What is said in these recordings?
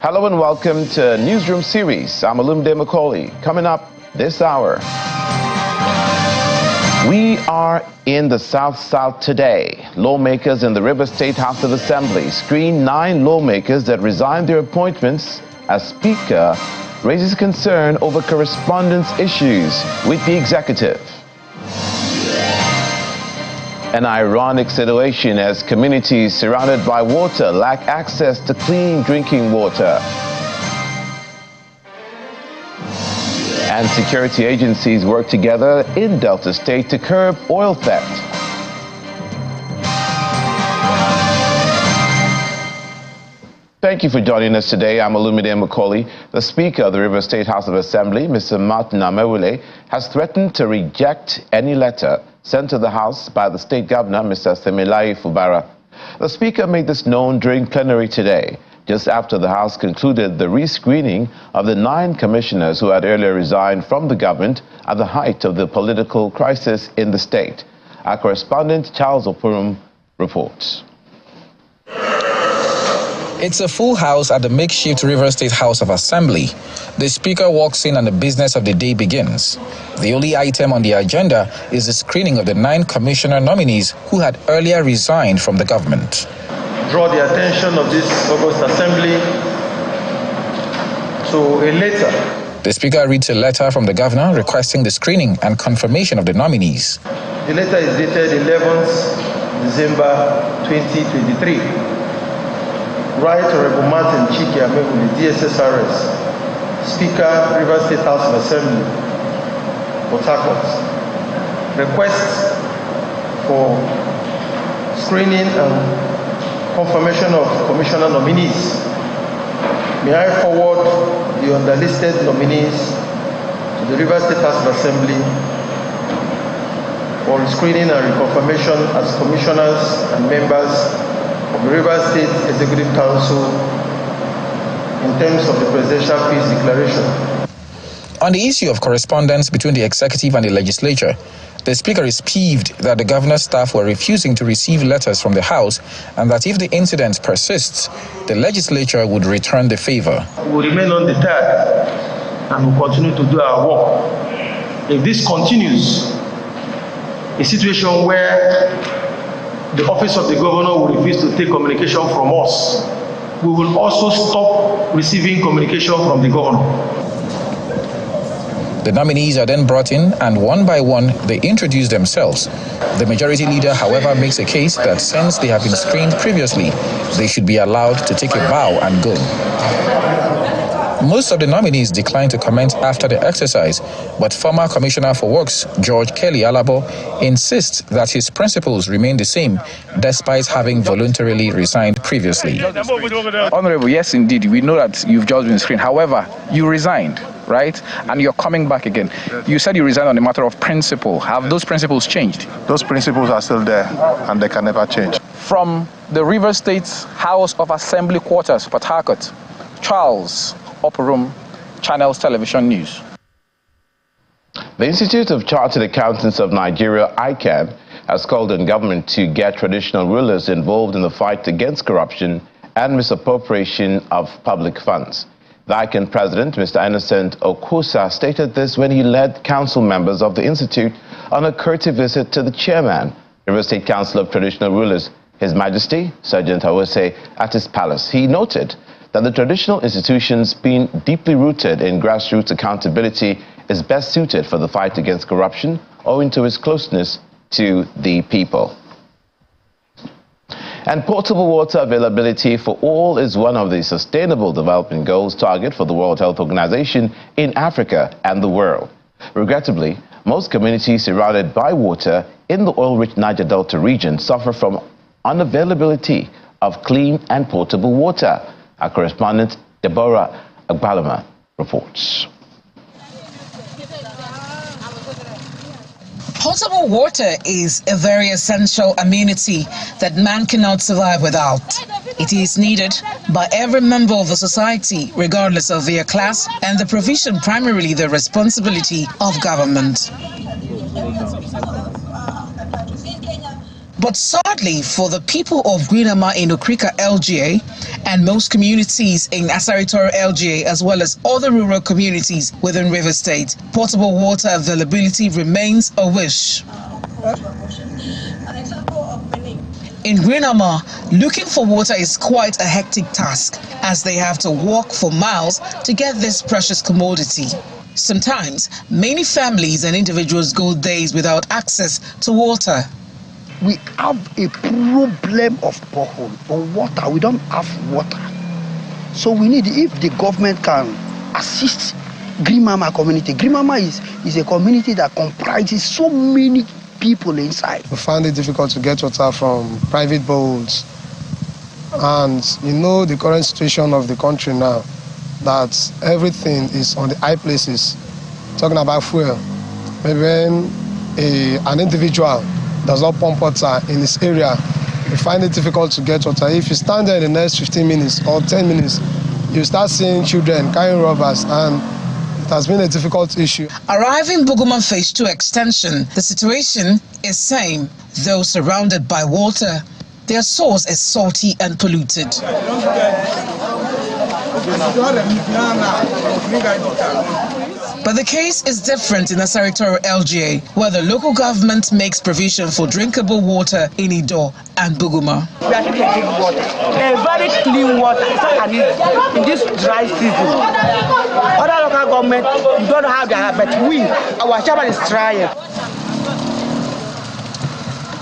Hello and welcome to Newsroom series. I'm Olumide Macaulay. Coming up this hour, we are in the South today. Lawmakers in the Rivers State House of Assembly screen 9 lawmakers that resigned their appointments as Speaker raises concern over correspondence issues with the executive. An ironic situation as communities surrounded by water lack access to clean drinking water. And security agencies work together in Delta State to curb oil theft. Thank you for joining us today. I'm Olumide Macaulay. The Speaker of the Rivers State House of Assembly, Mr. Martin Amewule, has threatened to reject any letter sent to the House by the State Governor, Mr. Semilayi Fubara. The Speaker made this known during plenary today, just after the House concluded the rescreening of the 9 commissioners who had earlier resigned from the government at the height of the political crisis in the state. Our correspondent, Charles Opurum, reports. It's a full house at the makeshift River State House of Assembly. The Speaker walks in and the business of the day begins. The only item on the agenda is the screening of the 9 commissioner nominees who had earlier resigned from the government. Draw the attention of this August Assembly to a letter. The Speaker reads a letter from the Governor requesting the screening and confirmation of the nominees. The letter is dated 11th December 2023. Right Honorable Martin Chike Amewule, DSSRS, Speaker, Rivers State House of Assembly, Port Harcourt. Request for screening and confirmation of commissioner nominees. May I forward the underlisted nominees to the Rivers State House of Assembly for screening and reconfirmation as commissioners and members of the Rivers State Executive Council in terms of the Presidential Peace Declaration. On the issue of correspondence between the executive and the legislature, the Speaker is peeved that the Governor's staff were refusing to receive letters from the House and that if the incident persists, the legislature would return the favor. We will remain undeterred and will continue to do our work. If this continues, a situation where the office of the governor will refuse to take communication from us, we will also stop receiving communication from the governor. The nominees are then brought in and one by one they introduce themselves. The majority leader, however, makes a case that since they have been screened previously, they should be allowed to take a bow and go. Most of the nominees declined to comment after the exercise, but former Commissioner for Works, George Kelly Alabo, insists that his principles remain the same despite having voluntarily resigned previously. Honorable, yes, indeed, we know that you've just been screened. However, you resigned, right? And you're coming back again. You said you resigned on a matter of principle. Have those principles changed? Those principles are still there, and they can never change. From the River State House of Assembly quarters, Port Harcourt, Charles Opurum, Channels Television News. The Institute of Chartered Accountants of Nigeria, ICAN, has called on government to get traditional rulers involved in the fight against corruption and misappropriation of public funds. The ICAN president, Mr. Innocent Okusa, stated this when he led council members of the institute on a courtesy visit to the chairman, River State Council of Traditional Rulers, His Majesty, Sergeant Awose, at his palace. He noted that the traditional institutions, being deeply rooted in grassroots accountability, is best suited for the fight against corruption, owing to its closeness to the people. And portable water availability for all is one of the Sustainable Development Goals target for the World Health Organization in Africa and the world. Regrettably, most communities surrounded by water in the oil-rich Niger Delta region suffer from unavailability of clean and portable water. Our correspondent, Deborah Agbalama, reports. Potable water is a very essential amenity that man cannot survive without. It is needed by every member of the society, regardless of their class, and the provision primarily the responsibility of government. But But sadly for the people of Greenama in Okrika LGA and most communities in Asaritora LGA, as well as other rural communities within River State, potable water availability remains a wish. In Greenama, looking for water is quite a hectic task, as they have to walk for miles to get this precious commodity. Sometimes, many families and individuals go days without access to water. We have a problem of borehole on water. We don't have water. So we need, if the government can assist Greenama community. Greenama is a community that comprises so many people inside. We find it difficult to get water from private boreholes. And you know the current situation of the country now, that everything is on the high places. Talking about fuel, maybe when an individual does not pump water in this area, you find it difficult to get water. If you stand there in the next 15 minutes or 10 minutes, you start seeing children carrying rubbers, and it has been a difficult issue. Arriving Buguma Phase 2 extension, the situation is same. Though surrounded by water, their source is salty and polluted. But the case is different in Asaritora LGA, where the local government makes provision for drinkable water in Ido and Buguma. We are drinking water, a very clean water, in this dry season. Other local government, we don't have that, but our chairman is trying.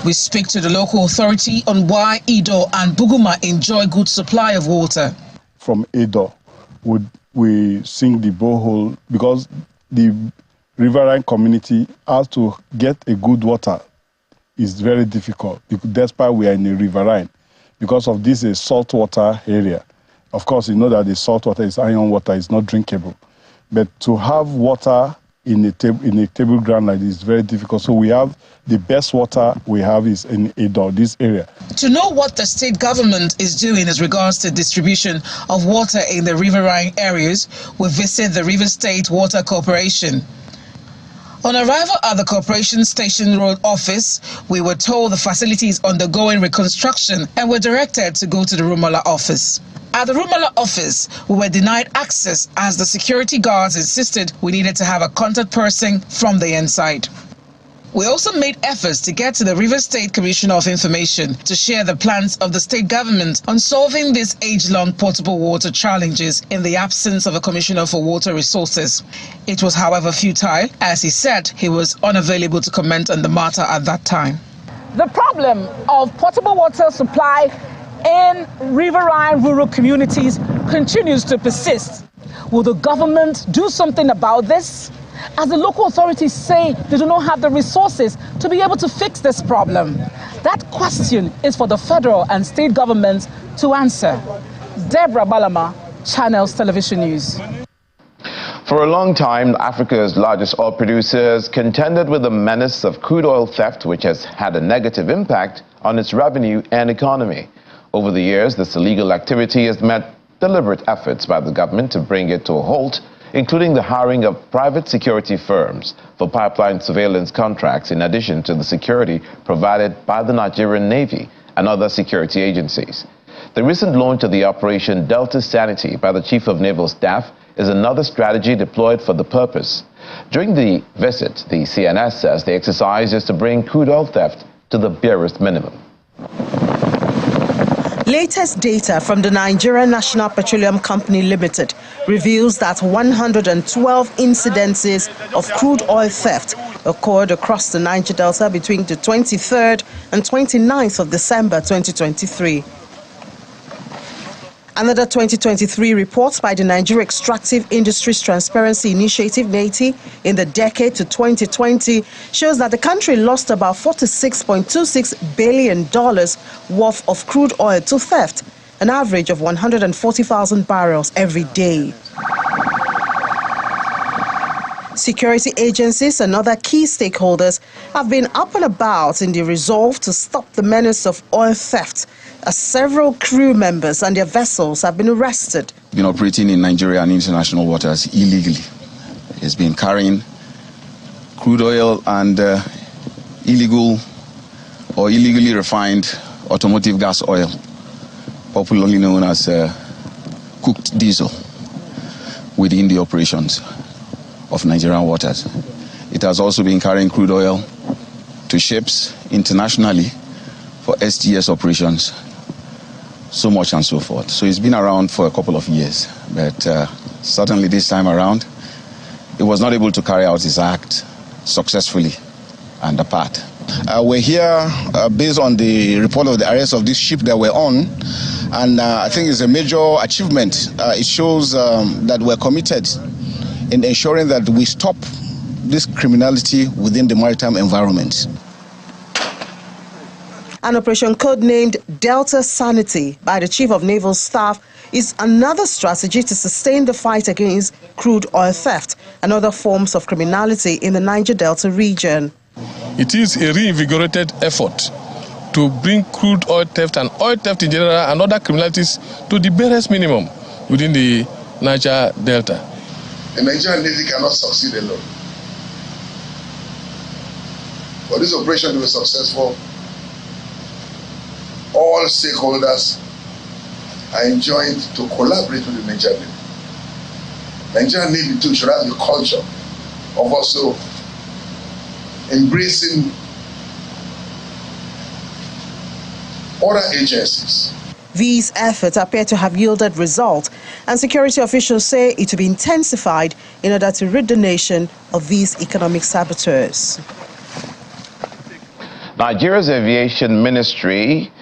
We speak to the local authority on why Ido and Buguma enjoy good supply of water. From Ido, we sink the borehole because the riverine community has to get a good water. It's very difficult, despite we are in a riverine. Because of this saltwater area. Of course, you know that the saltwater is iron water, it's not drinkable. But to have water in a table ground like this is very difficult. So we have the best water we have is in Ido, this area. To know what the state government is doing as regards to distribution of water in the riverine areas, we visit the River State Water Corporation. On arrival at the Corporation Station Road office, we were told the facility is undergoing reconstruction and were directed to go to the Rumala office. At the Rumala office, we were denied access as the security guards insisted we needed to have a contact person from the inside. We also made efforts to get to the River State Commissioner of Information to share the plans of the state government on solving these age-long potable water challenges in the absence of a Commissioner for Water Resources. It was, however, futile, as he said he was unavailable to comment on the matter at that time. The problem of potable water supply in riverine rural communities continues to persist. Will the government do something about this? As the local authorities say they do not have the resources to be able to fix this problem. That question is for the federal and state governments to answer. Deborah Balama, Channels Television News. For a long time, Africa's largest oil producers contended with the menace of crude oil theft, which has had a negative impact on its revenue and economy. Over the years, this illegal activity has met deliberate efforts by the government to bring it to a halt, including the hiring of private security firms for pipeline surveillance contracts, in addition to the security provided by the Nigerian Navy and other security agencies. The recent launch of the Operation Delta Sanity by the Chief of Naval Staff is another strategy deployed for the purpose. During the visit, the CNS says the exercise is to bring crude oil theft to the barest minimum. Latest data from the Nigerian National Petroleum Company Limited reveals that 112 incidences of crude oil theft occurred across the Niger Delta between the 23rd and 29th of December 2023. Another 2023 report by the Nigeria Extractive Industries Transparency Initiative, NATI, in the decade to 2020 shows that the country lost about $46.26 billion worth of crude oil to theft, an average of 140,000 barrels every day. Security agencies and other key stakeholders have been up and about in the resolve to stop the menace of oil theft, as several crew members and their vessels have been arrested. Been operating in Nigeria and international waters illegally. It's been carrying crude oil and illegal or illegally refined automotive gas oil, popularly known as cooked diesel, within the operations of Nigerian waters. It has also been carrying crude oil to ships internationally for STS operations, so much and so forth. So it's been around for a couple of years, but certainly this time around, it was not able to carry out its act successfully and apart. We're here based on the report of the arrest of this ship that we're on, and I think it's a major achievement. It shows that we're committed in ensuring that we stop this criminality within the maritime environment. An operation codenamed Delta Sanity by the Chief of Naval Staff is another strategy to sustain the fight against crude oil theft and other forms of criminality in the Niger Delta region. It is a reinvigorated effort to bring crude oil theft and oil theft in general and other criminalities to the barest minimum within the Niger Delta. The Nigerian Navy cannot succeed alone. For this operation to be successful, all stakeholders are enjoined to collaborate with the Nigerian Navy. Nigerian Navy too should have the culture of also embracing other agencies. These efforts appear to have yielded results, and security officials say it will be intensified in order to rid the nation of these economic saboteurs. Nigeria's Aviation Ministry,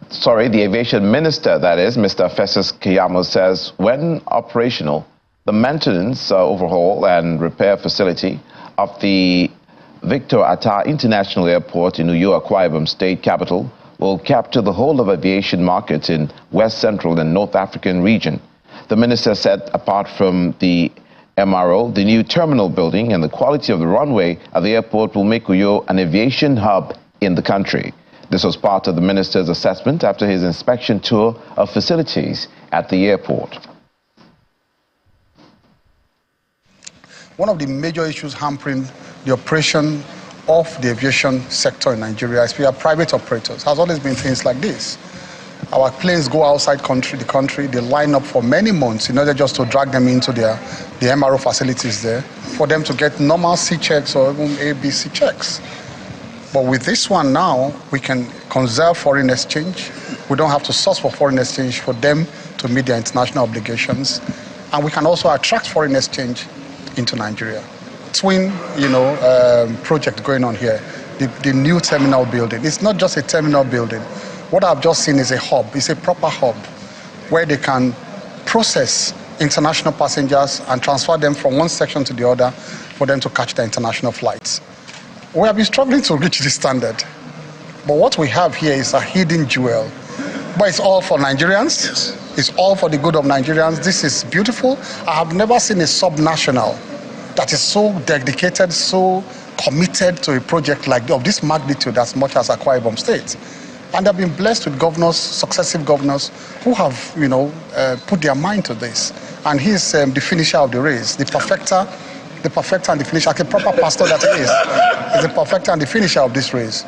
the Aviation Minister, that is, Mr. Festus Keyamo, says when operational, the maintenance, overhaul and repair facility of the Victor Atta International Airport in Oyo, Akwa Ibom State Capital will capture the whole of aviation markets in West Central and North African region. The minister said apart from the MRO, the new terminal building and the quality of the runway at the airport will make Oyo an aviation hub in the country. This was part of the minister's assessment after his inspection tour of facilities at the airport. One of the major issues hampering the operation of the aviation sector in Nigeria, especially our private operators, has always been things like this. Our planes go outside the country, they line up for many months in order just to drag them into the MRO facilities there for them to get normal C checks or even ABC checks. But with this one now, we can conserve foreign exchange. We don't have to source for foreign exchange for them to meet their international obligations. And we can also attract foreign exchange into Nigeria. Twin, project going on here. The new terminal building. It's not just a terminal building. What I've just seen is a hub. It's a proper hub where they can process international passengers and transfer them from one section to the other for them to catch their international flights. We have been struggling to reach this standard. But what we have here is a hidden jewel. But it's all for Nigerians. Yes. It's all for the good of Nigerians. This is beautiful. I have never seen a subnational that is so dedicated, so committed to a project of this magnitude as much as Akwa Ibom State. And they've been blessed with governors, successive governors, who have, put their mind to this. And he's the finisher of the race, the perfecter and the finisher, like a proper pastor that he is the perfecter and the finisher of this race.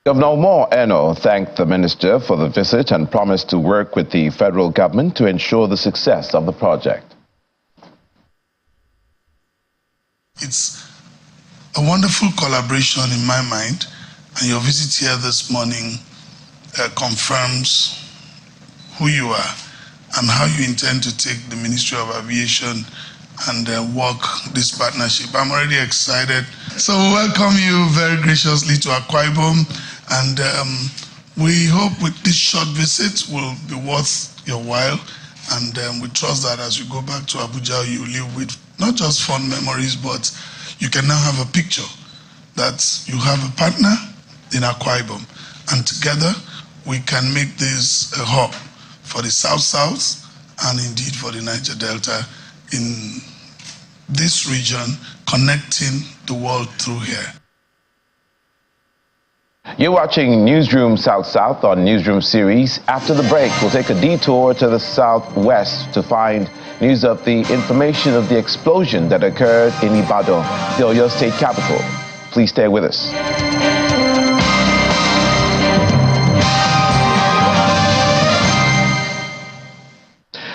Governor Omo Eno thanked the minister for the visit and promised to work with the federal government to ensure the success of the project. It's a wonderful collaboration in my mind, and your visit here this morning confirms who you are and how you intend to take the Ministry of Aviation and work this partnership. I'm already excited. So we welcome you very graciously to Akwa Ibom, and we hope with this short visit will be worth your while, and we trust that as you go back to Abuja, you live with not just fond memories, but you can now have a picture that you have a partner in Akwa Ibom, and together we can make this a hub for the South-South and indeed for the Niger Delta in this region, connecting the world through here. You're watching Newsroom South-South on Newsroom Series. After the break, we'll take a detour to the southwest to find news of the information of the explosion that occurred in Ibadan, the Oyo State capital. Please stay with us.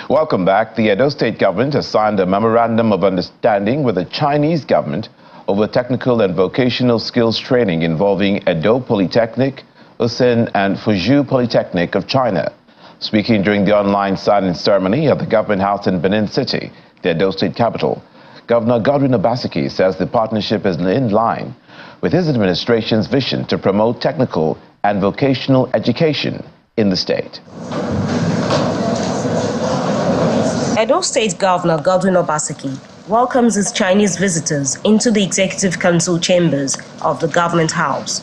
Welcome back. The Oyo State government has signed a memorandum of understanding with the Chinese government over technical and vocational skills training involving Edo Polytechnic, Usen and Fuzhou Polytechnic of China. Speaking during the online signing ceremony at the Government House in Benin City, the Edo State capital, Governor Godwin Obaseki says the partnership is in line with his administration's vision to promote technical and vocational education in the state. Edo State Governor Godwin Obaseki welcomes his Chinese visitors into the Executive Council chambers of the Government House.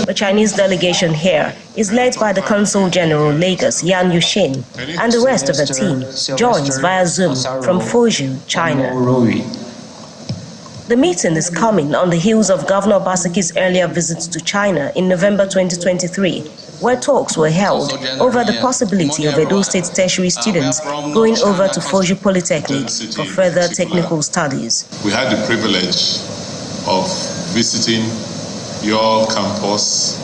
The Chinese delegation here is led by the Consul General Lagos Yan Yushin, and the rest of the team joins via Zoom from Fuzhou, China. The meeting is coming on the heels of Governor Obaseki's earlier visits to China in November 2023, where talks were held over the possibility of Edo State tertiary students going over to Fuzhou Polytechnic for further technical studies. We had the privilege of visiting your campus.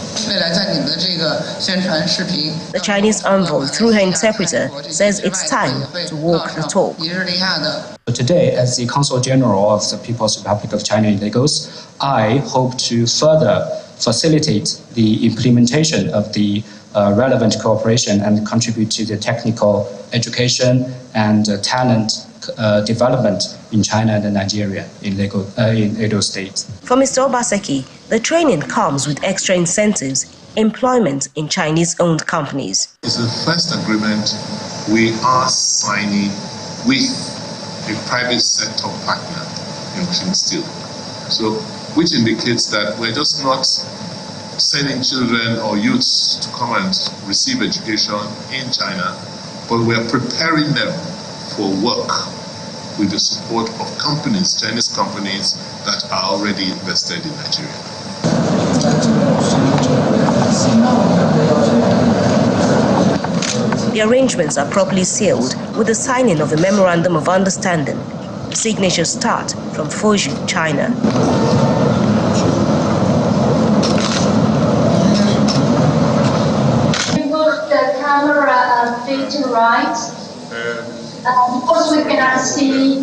The Chinese envoy, through her interpreter, says it's time to walk the talk. Today, as the Consul General of the People's Republic of China in Lagos, I hope to further facilitate the implementation of the relevant cooperation and contribute to the technical education and talent development in China and Nigeria in Edo State. For Mr. Obaseki, the training comes with extra incentives, employment in Chinese-owned companies. It's the first agreement we are signing with a private sector partner in Chin Steel. So, which indicates that we're just not sending children or youths to come and receive education in China, but we're preparing them for work with the support of companies, Chinese companies that are already invested in Nigeria. The arrangements are properly sealed with the signing of the Memorandum of Understanding. The signatures start from Fuzhou, China. Move the camera a bit to right. Because we cannot see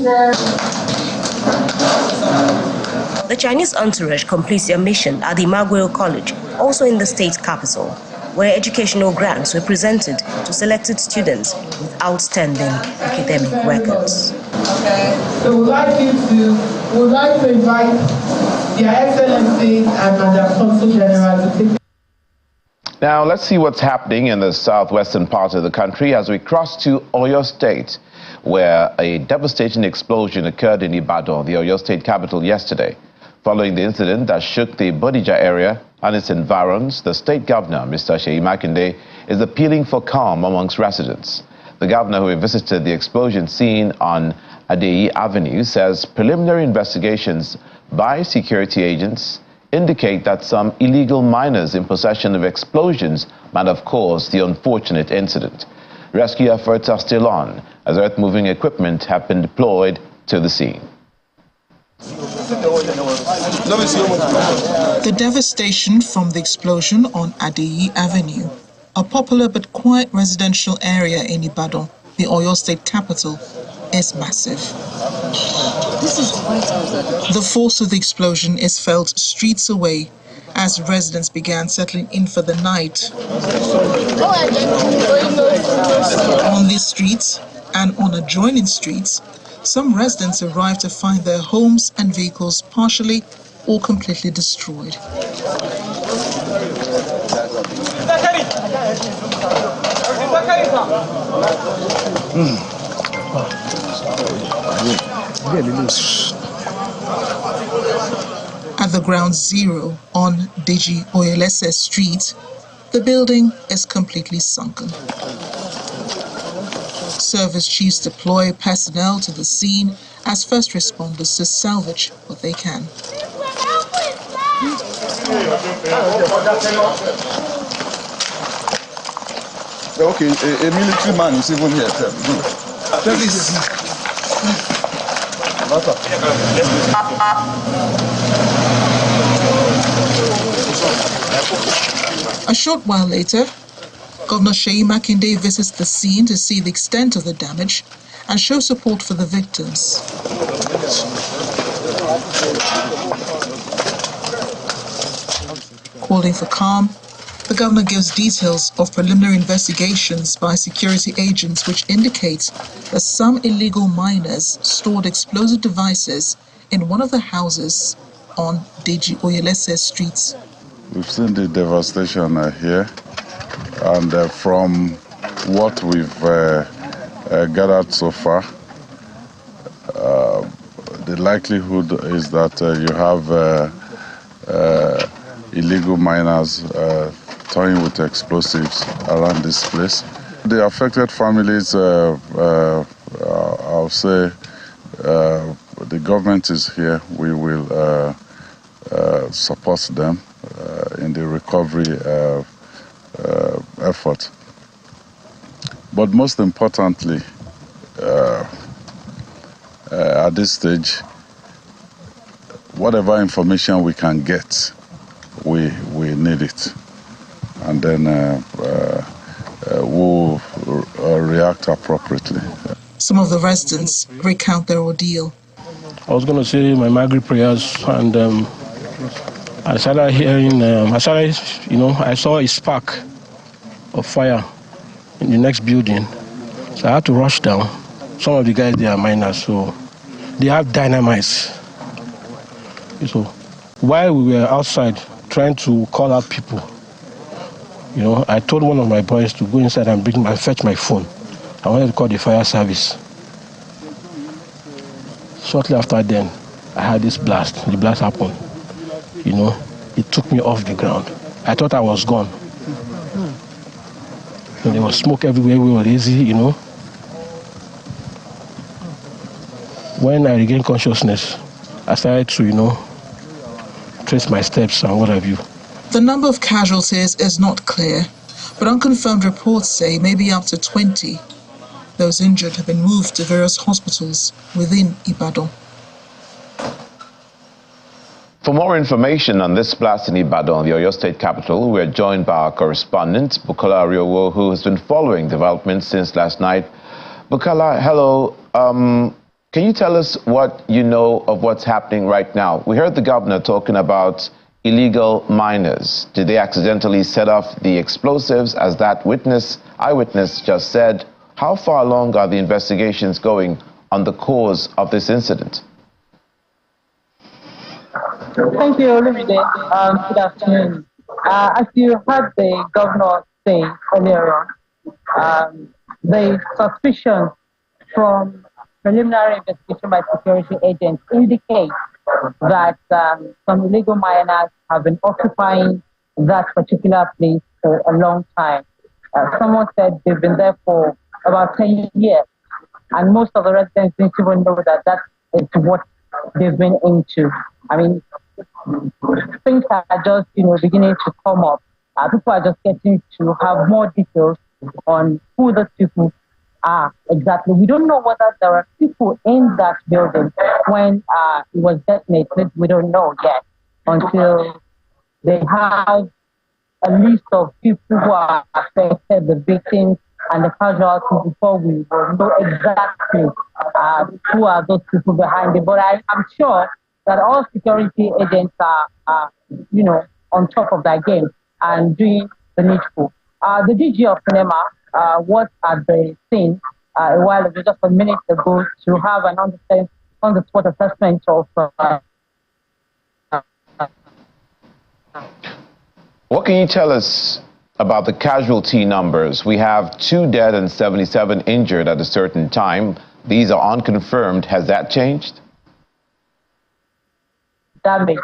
The Chinese entourage completes their mission at the Imagweo College, also in the state capital, where educational grants were presented to selected students with outstanding academic records. Okay, so we'd like to invite Their Excellency and Madam Consul General to take. Now, let's see what's happening in the southwestern part of the country as we cross to Oyo State, where a devastating explosion occurred in Ibadan, the Oyo State capital, yesterday. Following the incident that shook the Bodija area and its environs, the state governor, Mr. Seyi Makinde, is appealing for calm amongst residents. The governor, who visited the explosion scene on Adeyi Avenue, says preliminary investigations by security agents indicate that some illegal miners in possession of explosions might have caused the unfortunate incident. Rescue efforts are still on as earth-moving equipment have been deployed to the scene. The devastation from the explosion on Adeyi Avenue, a popular but quiet residential area in Ibadan, the Oyo State capital, is massive. The force of the explosion is felt streets away as residents began settling in for the night. On these streets and on adjoining streets, some residents arrived to find their homes and vehicles partially or completely destroyed. At the ground zero on Deji Oyelese Street, the building is completely sunken. Service chiefs deploy personnel to the scene as first responders to salvage what they can. Okay, a military man is even here. A short while later, Governor Seyi Makinde visits the scene to see the extent of the damage and show support for the victims. Calling for calm, the governor gives details of preliminary investigations by security agents which indicate that some illegal miners stored explosive devices in one of the houses on Deji Oyelese Street. We've seen the devastation here, and from what we've gathered so far, the likelihood is that you have illegal miners toying with explosives around this place. The affected families, I'll say, the government is here. We will support them in the recovery effort. But most importantly, at this stage, whatever information we can get, we need it. And then we'll react appropriately. Some of the residents recount their ordeal. I was going to say my Maghrib prayers, and I started hearing, I saw a spark of fire in the next building. So I had to rush down. Some of the guys, they are miners, so they have dynamites. So while we were outside trying to call out people, I told one of my boys to go inside and fetch my phone. I wanted to call the fire service. Shortly after then, I had this blast. The blast happened. It took me off the ground. I thought I was gone. And there was smoke everywhere. We were lazy, When I regained consciousness, I started to, trace my steps and what have you. The number of casualties is not clear, but unconfirmed reports say maybe up to 20. Those injured have been moved to various hospitals within Ibadan. For more information on this blast in Ibadan, the Oyo State capital, we're joined by our correspondent, Bukola Ariowo, who has been following developments since last night. Bukola, hello. Can you tell us what you know of what's happening right now? We heard the governor talking about illegal miners. Did they accidentally set off the explosives, as that eyewitness just said? How far along are the investigations going on the cause of this incident? Thank you, Olumide. Good afternoon. As you heard the governor say earlier on, the suspicion from preliminary investigation by security agents indicate that some illegal miners have been occupying that particular place for a long time. Someone said they've been there for about 10 years, and most of the residents didn't even know that that is what they've been into. I mean, things are just, beginning to come up. People are just getting to have more details on who those people are exactly. We don't know whether there are people in that building when it was detonated. We don't know yet until they have a list of people who are affected, the victims and the casualties, before we will know exactly who are those people behind it. But I'm sure that all security agents are on top of that game and doing the needful. The DG of NEMA was at the scene a while ago, just a minute ago, to have an on-the-spot assessment of. What can you tell us about the casualty numbers? We have 2 dead and 77 injured at a certain time. These are unconfirmed. Has that changed? Damage.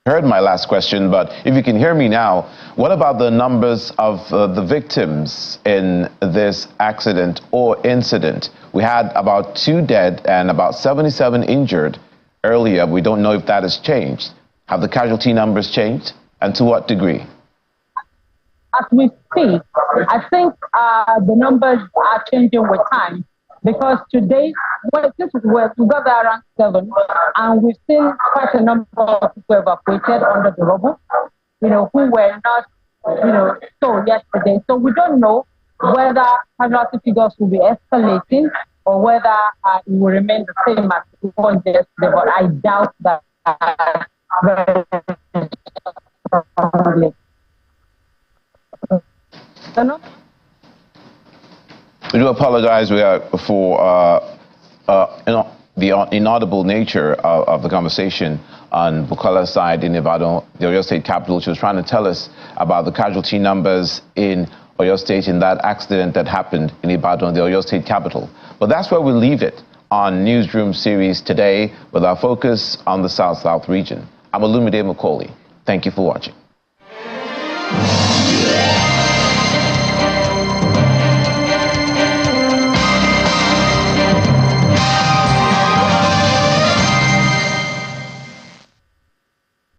Heard my last question, but if you can hear me now, what about the numbers of the victims in this accident or incident? We had about 2 dead and about 77 injured earlier. We don't know if that has changed. Have the casualty numbers changed, and to what degree? As we speak, I think the numbers are changing with time. Because today, since we got there around 7, and we've seen quite a number of people evacuated under the rubble, who were not, told yesterday. So we don't know whether casualty figures will be escalating or whether it will remain the same as it was yesterday, but I doubt that. We do apologize for the inaudible nature of the conversation on Bukala's side in Ibadan, the Oyo State capital. She was trying to tell us about the casualty numbers in Oyo State in that accident that happened in Ibadan, the Oyo State capital. But that's where we leave it on Newsroom series today with our focus on the South-South region. I'm Olumide Macaulay. Thank you for watching.